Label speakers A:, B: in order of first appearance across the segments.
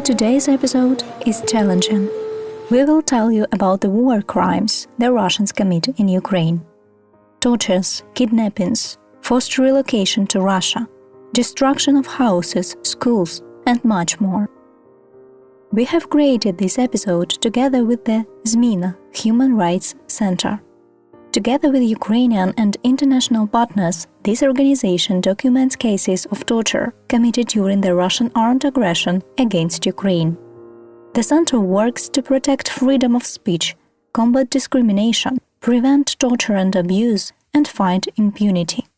A: But today's episode is challenging. We will tell you about the war crimes the Russians commit in Ukraine. Tortures, kidnappings, forced relocation to Russia, destruction of houses, schools, and much more. We have created this episode together with the ZMINA Human Rights Center. Together with Ukrainian and international partners, this organization documents cases of torture committed during the Russian armed aggression against Ukraine. The center works to protect freedom of speech, combat discrimination, prevent torture and abuse, and fight impunity.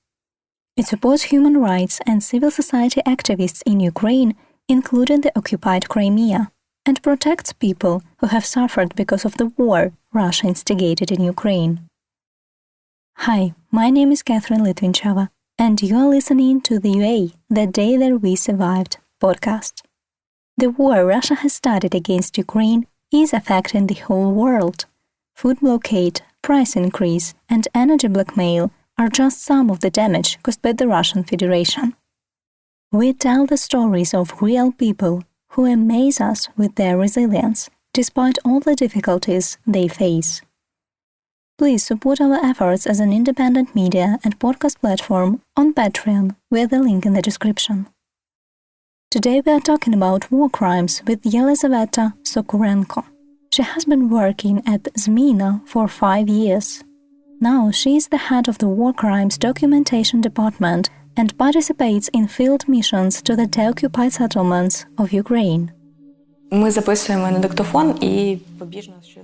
A: It supports human rights and civil society activists in Ukraine, including the occupied Crimea, and protects people who have suffered because of the war Russia instigated in Ukraine. Hi, my name is Catherine Litvinchova, and you are listening to the UA, The Day That We Survived podcast. The war Russia has started against Ukraine is affecting the whole world. Food blockade, price increase, and energy blackmail are just some of the damage caused by the Russian Federation. We tell the stories of real people who amaze us with their resilience, despite all the difficulties they face. Please support our efforts as an independent media and podcast platform on Patreon via the link in the description. Today we are talking about war crimes with Yelyzaveta Sokurenko. She has been working at ZMINA for 5 years. Now she is the head of the War Crimes Documentation Department and participates in field missions to the deoccupied settlements of Ukraine.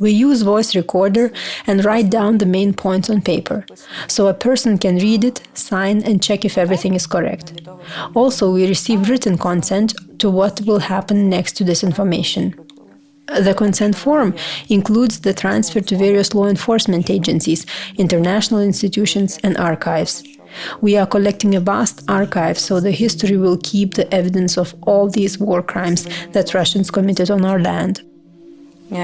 B: We use voice recorder and write down the main points on paper, so a person can read it, sign, and check if everything is correct. Also, we receive written consent to what will happen next to this information. The consent form includes the transfer to various law enforcement agencies, international institutions, and archives. We are collecting a vast archive, so the history will keep the evidence of all these war crimes that Russians committed on our land.
A: We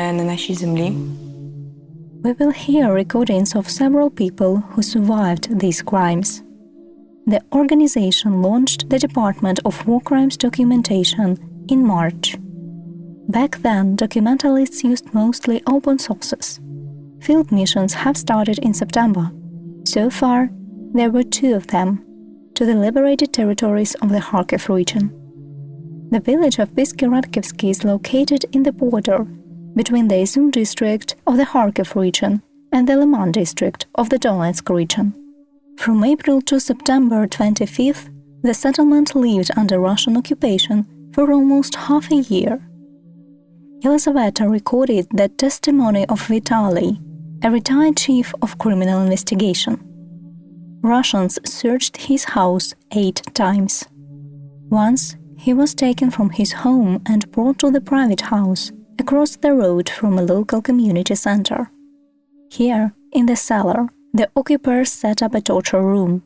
A: will hear recordings of several people who survived these crimes. The organization launched the Department of War Crimes Documentation in March. Back then, documentalists used mostly open sources. Field missions have started in September. So far, there were 2 of them, to the liberated territories of the Kharkiv region. The village of Bisky-Radkivsky is located in the border between the Izum district of the Kharkiv region and the Liman district of the Donetsk region. From April to September 25th, the settlement lived under Russian occupation for almost half a year. Yelyzaveta recorded the testimony of Vitaly, a retired chief of criminal investigation. Russians searched his house 8 times. Once, he was taken from his home and brought to the private house across the road from a local community center. Here, in the cellar, the occupiers set up a torture room.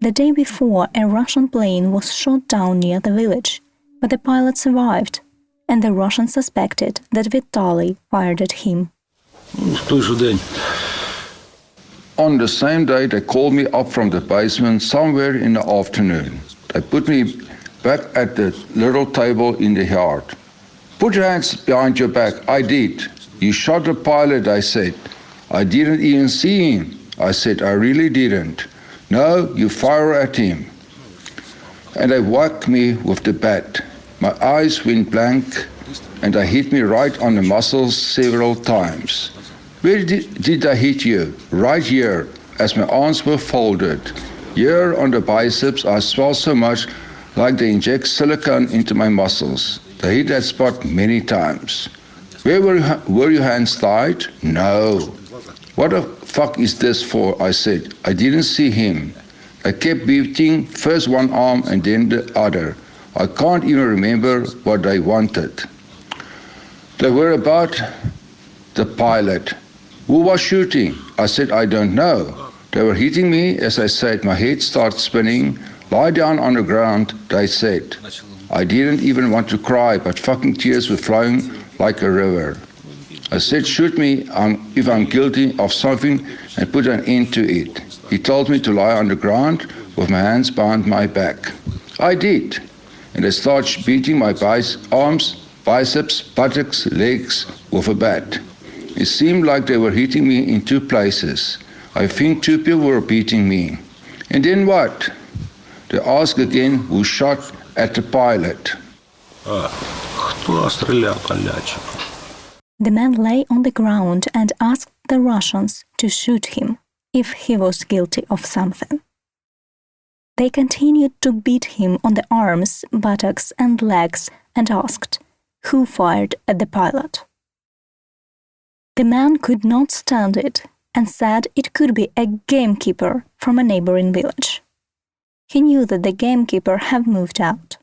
A: The day before, a Russian plane was shot down near the village, but the pilot survived, and the Russians suspected that Vitaly fired at him.
C: On the same day, they called me up from the basement somewhere in the afternoon. They put me back at the little table in the yard. Put your hands behind your back. I did. You shot the pilot, I said. I didn't even see him. I said, I really didn't. No, you fire at him. And they whacked me with the bat. My eyes went blank, and they hit me right on the muscles several times. Where did I hit you? Right here, as my arms were folded. Here on the biceps, I swelled so much like they inject silicone into my muscles. They hit that spot many times. Where were your hands tied? No. What the fuck is this for? I said. I didn't see him. I kept beating first one arm and then the other. I can't even remember what they wanted. They were about the pilot. Who was shooting? I said, I don't know. They were hitting me as I said. My head started spinning. Lie down on the ground, they said. I didn't even want to cry, but fucking tears were flowing like a river. I said, shoot me if I'm guilty of something and put an end to it. He told me to lie on the ground with my hands behind my back. I did. And they started beating my arms biceps, buttocks, legs with a bat. It seemed like they were hitting me in two places. I think two people were beating me. And then what? They asked again who shot at the pilot.
A: The man lay on the ground and asked the Russians to shoot him if he was guilty of something. They continued to beat him on the arms, buttocks and legs and asked who fired at the pilot. The man could not stand it and said it could be a gamekeeper from a neighboring village. He knew that the gamekeeper had moved out.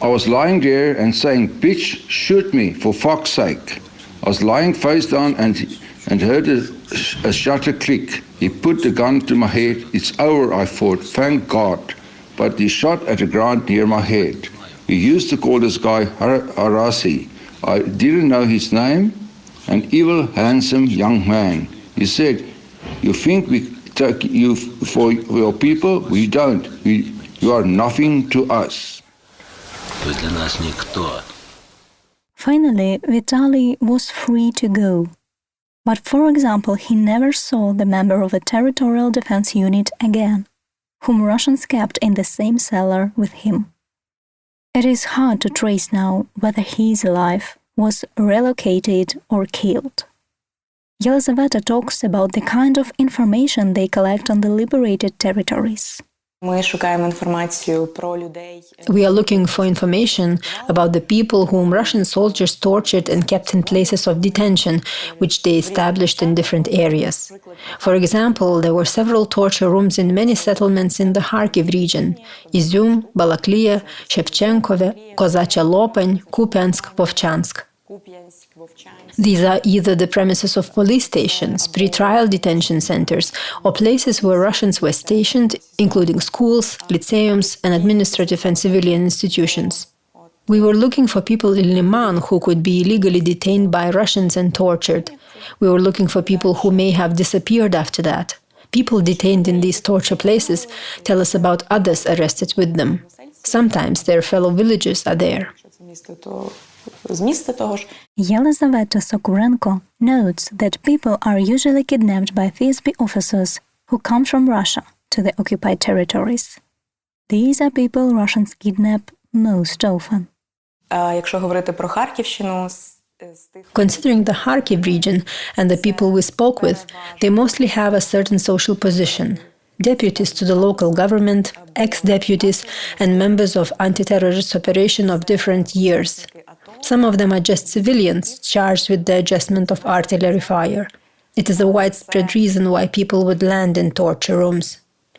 C: I was lying there and saying, "Bitch, shoot me, for fuck's sake." I was lying face down and heard a shutter click. He put the gun to my head. It's over, I thought, thank God. But he shot at the ground near my head. We used to call this guy Harasi. I didn't know his name. An evil, handsome young man. He said, "You think we take you for your people? We don't. You are nothing to us."
A: Finally, Vitaly was free to go. But for example, he never saw the member of the territorial defense unit again, whom Russians kept in the same cellar with him. It is hard to trace now whether he is alive, was relocated or killed. Yelyzaveta talks about the kind of information they collect on the liberated territories.
B: We are looking for information about the people whom Russian soldiers tortured and kept in places of detention, which they established in different areas. For example, there were several torture rooms in many settlements in the Kharkiv region: Izum, Balaklia, Shevchenkove, Kozachya Lopань, Kupiansk, Vovchansk. These are either the premises of police stations, pre-trial detention centers, or places where Russians were stationed, including schools, lyceums, and administrative and civilian institutions. We were looking for people in Liman who could be illegally detained by Russians and tortured. We were looking for people who may have disappeared after that. People detained in these torture places tell us about others arrested with them. Sometimes their fellow villagers are there.
A: Yelyzaveta Sokurenko notes that people are usually kidnapped by FSB officers who come from Russia to the occupied territories. These are people Russians kidnap most often.
B: Considering the Kharkiv region and the people we spoke with, they mostly have a certain social position. Deputies to the local government, ex-deputies, and members of anti-terrorist operation of different years. Some of them are just civilians charged with the adjustment of artillery fire. It is a widespread reason why people would land in torture rooms.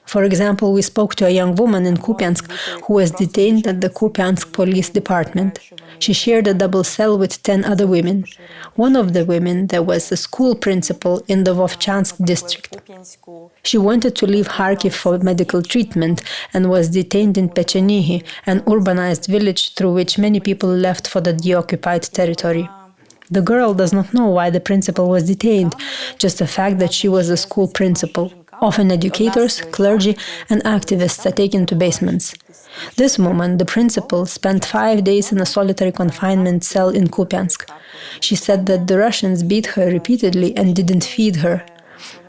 B: For example, we spoke to a young woman in Kupiansk who was detained at the Kupiansk police department. She shared a double cell with 10 other women. One of the women there was a school principal in the Vovchansk district. She wanted to leave Kharkiv for medical treatment and was detained in Pechenihi, an urbanized village through which many people left for the deoccupied territory. The girl does not know why the principal was detained, just the fact that she was a school principal. Often educators, clergy, and activists are taken to basements. This woman, the principal, spent 5 days in a solitary confinement cell in Kupiansk. She said that the Russians beat her repeatedly and didn't feed her.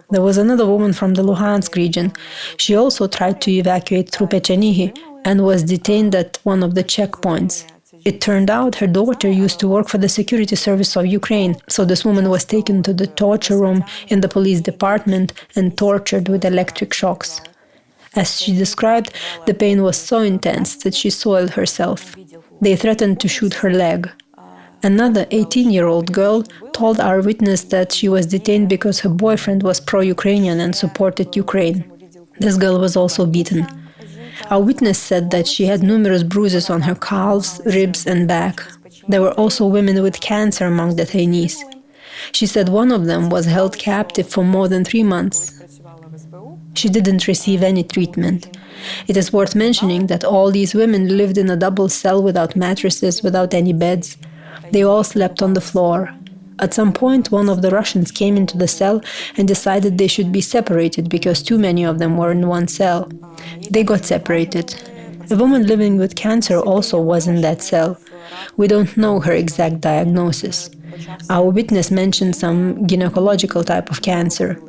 B: There was another woman from the Luhansk region. She also tried to evacuate through Pechenihi and was detained at one of the checkpoints. It turned out her daughter used to work for the security service of Ukraine, so this woman was taken to the torture room in the police department and tortured with electric shocks. As she described, the pain was so intense that she soiled herself. They threatened to shoot her leg. Another 18-year-old girl told our witness that she was detained because her boyfriend was pro-Ukrainian and supported Ukraine. This girl was also beaten. Our witness said that she had numerous bruises on her calves, ribs, and back. There were also women with cancer among the detainees. She said one of them was held captive for more than 3 months. She didn't receive any treatment. It is worth mentioning that all these women lived in a double cell without mattresses, without any beds. They all slept on the floor. At some point, one of the Russians came into the cell and decided they should be separated because too many of them were in one cell. They got separated. A woman living with cancer also was in that cell. We don't know her exact diagnosis. Our witness mentioned some gynecological type of cancer.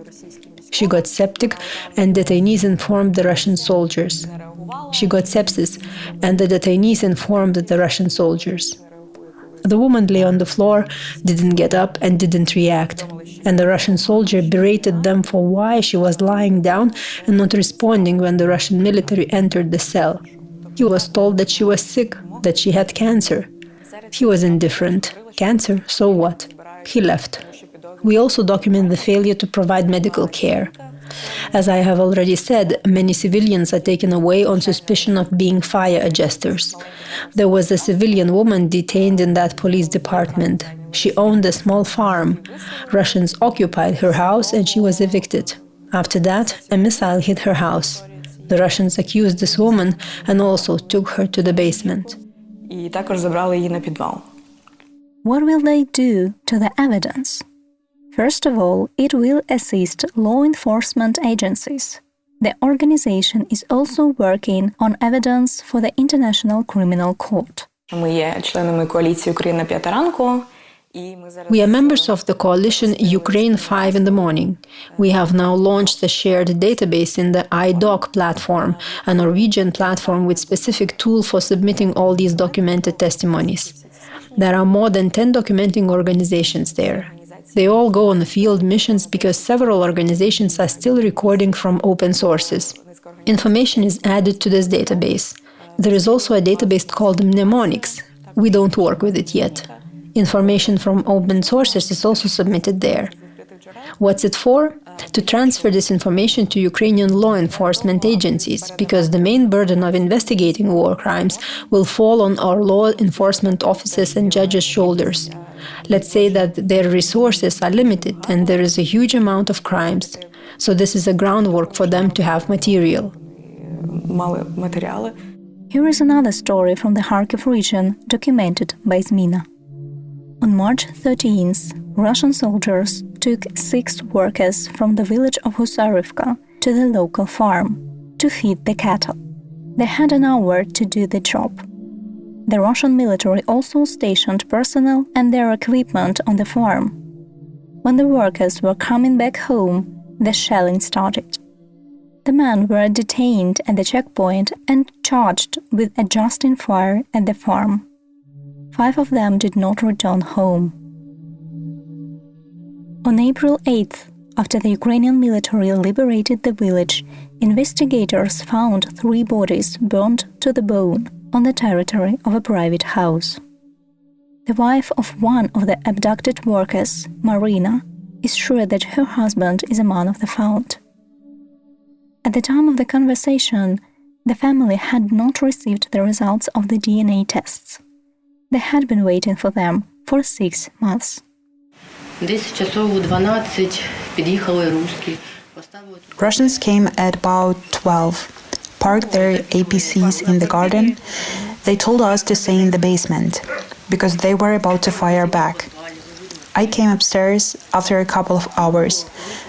B: She got septic, and detainees informed the Russian soldiers. She got sepsis, and the detainees informed the Russian soldiers. The woman lay on the floor, didn't get up, and didn't react. And the Russian soldier berated them for why she was lying down and not responding when the Russian military entered the cell. He was told that she was sick, that she had cancer. He was indifferent. Cancer, so what? He left. We also document the failure to provide medical care. As I have already said, many civilians are taken away on suspicion of being fire adjusters. There was a civilian woman detained in that police department. She owned a small farm. Russians occupied her house and she was evicted. After that, a missile hit her house. The Russians accused this woman and also took her to the basement.
A: What will they do to the evidence? First of all, it will assist law enforcement agencies. The organization is also working on evidence for the International Criminal Court.
B: We are members of the coalition Ukraine 5 in the morning. We have now launched a shared database in the iDoc platform, a Norwegian platform with specific tool for submitting all these documented testimonies. There are more than 10 documenting organizations there. They all go on field missions because several organizations are still recording from open sources. Information is added to this database. There is also a database called mnemonics. We don't work with it yet. Information from open sources is also submitted there. What's it for? To transfer this information to Ukrainian law enforcement agencies, because the main burden of investigating war crimes will fall on our law enforcement officers and judges' shoulders. Let's say that their resources are limited and there is a huge amount of crimes. So this is a groundwork for them to have material.
A: Here is another story from the Kharkiv region documented by ZMINA. On March 13th, Russian soldiers took 6 workers from the village of Husarivka to the local farm to feed the cattle. They had an hour to do the job. The Russian military also stationed personnel and their equipment on the farm. When the workers were coming back home, the shelling started. The men were detained at the checkpoint and charged with adjusting fire at the farm. 5 of them did not return home. On April 8th, after the Ukrainian military liberated the village, investigators found 3 bodies burned to the bone on the territory of a private house. The wife of one of the abducted workers, Marina, is sure that her husband is among the found. At the time of the conversation, the family had not received the results of the DNA tests. They had been waiting for them for 6 months.
D: Russians came at about 12, parked their APCs in the garden. They told us to stay in the basement, because they were about to fire back. I came upstairs after a couple of hours,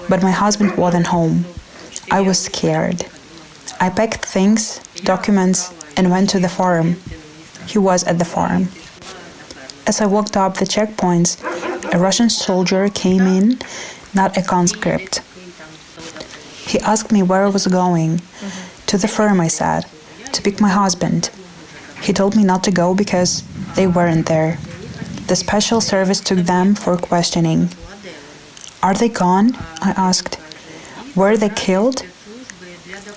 D: but my husband wasn't home. I was scared. I packed things, documents, and went to the farm. He was at the farm. As I walked up the checkpoints, a Russian soldier came in, not a conscript. He asked me where I was going. To the farm, I said, to pick my husband. He told me not to go because they weren't there. The special service took them for questioning. Are they gone? I asked. Were they killed?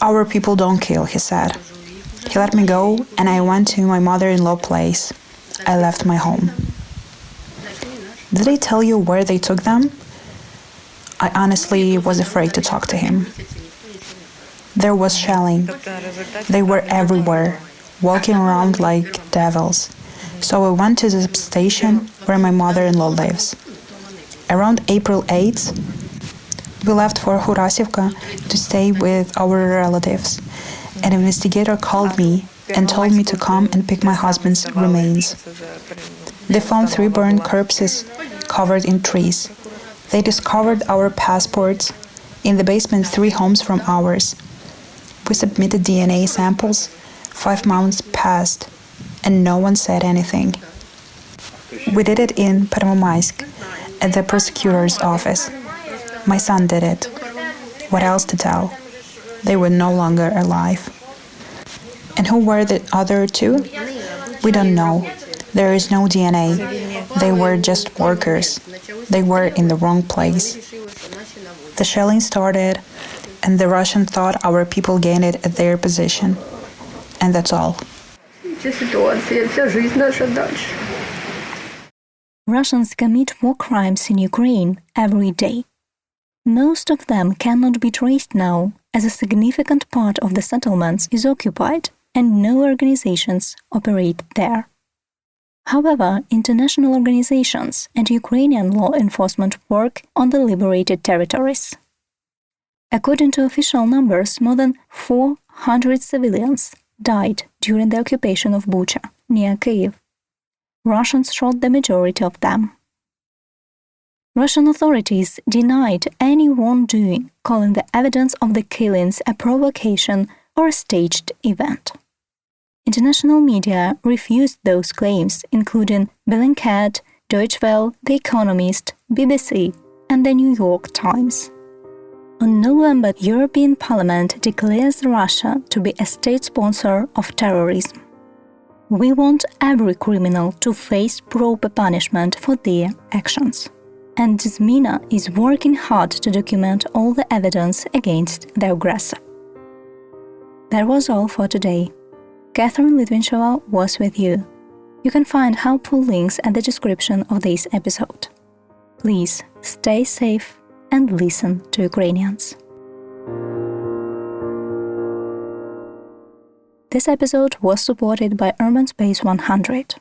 D: Our people don't kill, he said. He let me go and I went to my mother-in-law place. I left my home. Did they tell you where they took them? I honestly was afraid to talk to him. There was shelling. They were everywhere, walking around like devils. So I went to the station where my mother-in-law lives. Around April 8th, we left for Hurasivka to stay with our relatives. An investigator called me and told me to come and pick my husband's remains. They found 3 burned corpses covered in trees. They discovered our passports. In the basement, 3 homes from ours. We submitted DNA samples. 5 months passed, and no one said anything. We did it in Pervomaisk, at the prosecutor's office. My son did it. What else to tell? They were no longer alive. And who were the other two? We don't know. There is no DNA. They were just workers. They were in the wrong place. The shelling started, and the Russians thought our people gained it at their position. And that's all.
A: Russians commit war crimes in Ukraine every day. Most of them cannot be traced now, as a significant part of the settlements is occupied and no organizations operate there. However, international organizations and Ukrainian law enforcement work on the liberated territories. According to official numbers, more than 400 civilians died during the occupation of Bucha, near Kyiv. Russians shot the majority of them. Russian authorities denied any wrongdoing, calling the evidence of the killings a provocation or a staged event. International media refused those claims, including Bellingcat, Deutsche Welle, The Economist, BBC, and The New York Times. On November, the European Parliament declares Russia to be a state sponsor of terrorism. We want every criminal to face proper punishment for their actions. And ZMINA is working hard to document all the evidence against the aggressor. That was all for today. Catherine Litvinchova was with you. You can find helpful links at the description of this episode. Please stay safe and listen to Ukrainians. This episode was supported by Urban Space 100.